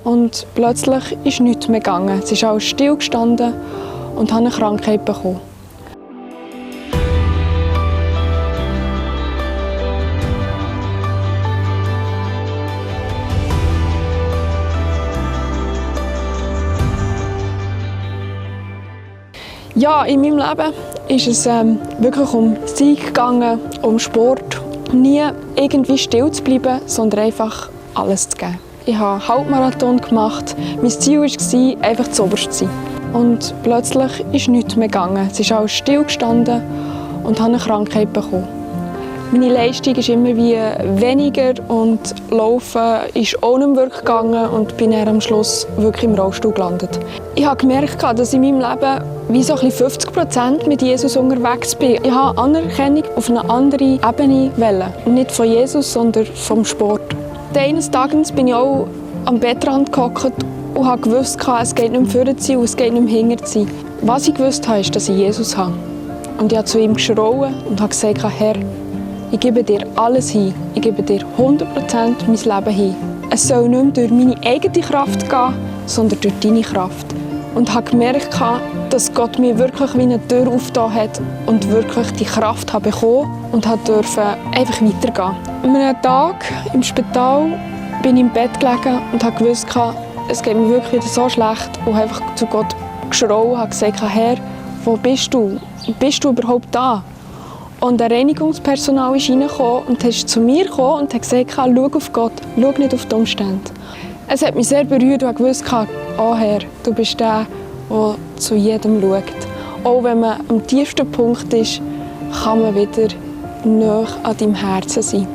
Und plötzlich ist nichts mehr gegangen. Es ist alles stillgestanden und habe eine Krankheit bekommen. Ja, in meinem Leben ist es wirklich um Sieg gegangen, um Sport. Nie irgendwie still zu bleiben, sondern einfach alles zu geben. Ich habe einen Halbmarathon gemacht. Mein Ziel war, einfach zuoberst zu sein. Und plötzlich ist nichts mehr gegangen. Es ist alles stillgestanden und habe eine Krankheit bekommen. Meine Leistung ist immer wie weniger und Laufen ist auch nicht mehr wirklich gegangen und bin dann am Schluss wirklich im Rollstuhl gelandet. Ich habe gemerkt, dass in meinem Leben wie so 50% mit Jesus unterwegs bin. Ich wollte Anerkennung auf eine andere Ebene wollen. Nicht von Jesus, sondern vom Sport. Eines Tages bin ich auch am Bettrand gehockt und habe gewusst, es geht nicht mehr vorne zu sein und es geht nicht mehr hinten zu sein. Was ich gewusst habe, ist, dass ich Jesus habe. Und ich habe zu ihm geschrauen und habe gesagt, Herr, ich gebe dir alles hin. Ich gebe dir 100% mein Leben hin. Es soll nicht mehr durch meine eigene Kraft gehen, sondern durch deine Kraft. Und habe gemerkt, dass Gott mir wirklich wie eine Tür aufgetan hat und wirklich die Kraft bekommen und durfte einfach weitergehen. An einem Tag im Spital bin ich im Bett gelegen und habe gewusst, es geht mir wirklich wieder so schlecht und habe einfach zu Gott geschrauen und habe gesagt, Herr, wo bist du? Bist du überhaupt da? Und ein Reinigungspersonal ist reingekommen und ist zu mir gekommen und hat gesagt, schau auf Gott, schau nicht auf die Umstände. Es hat mich sehr berührt und ich wusste, oh Herr, du bist der zu jedem schaut. Auch wenn man am tiefsten Punkt ist, kann man wieder nahe an deinem Herzen sein.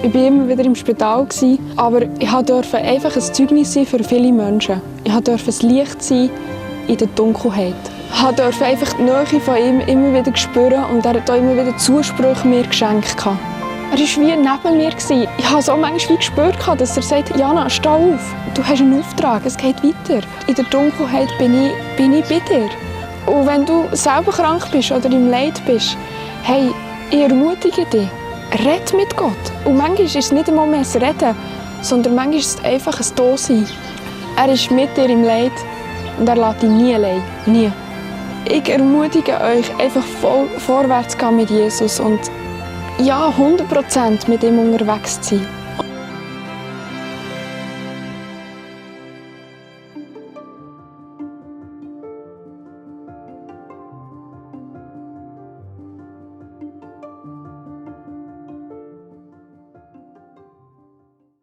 Ich war immer wieder im Spital, aber ich durfte einfach ein Zeugnis sein für viele Menschen. Ich durfte ein Licht sein in der Dunkelheit. Ich durfte einfach die Nähe von ihm immer wieder spüren und er hat auch immer wieder Zusprüche mir geschenkt. Er war wie neben mir. Ich habe so manchmal gespürt, dass er sagt, Jana, steh auf, du hast einen Auftrag, es geht weiter. In der Dunkelheit bin ich bei dir. Und wenn du selber krank bist oder im Leid bist, hey, ich ermutige dich, red mit Gott. Und manchmal ist es nicht einmal mehr ein Reden, sondern manchmal ist es einfach ein Dasein. Er ist mit dir im Leid und er lässt dich nie allein. Nie. Ich ermutige euch, einfach vorwärts zu gehen mit Jesus und ja, 100% mit ihm unterwegs zu sein.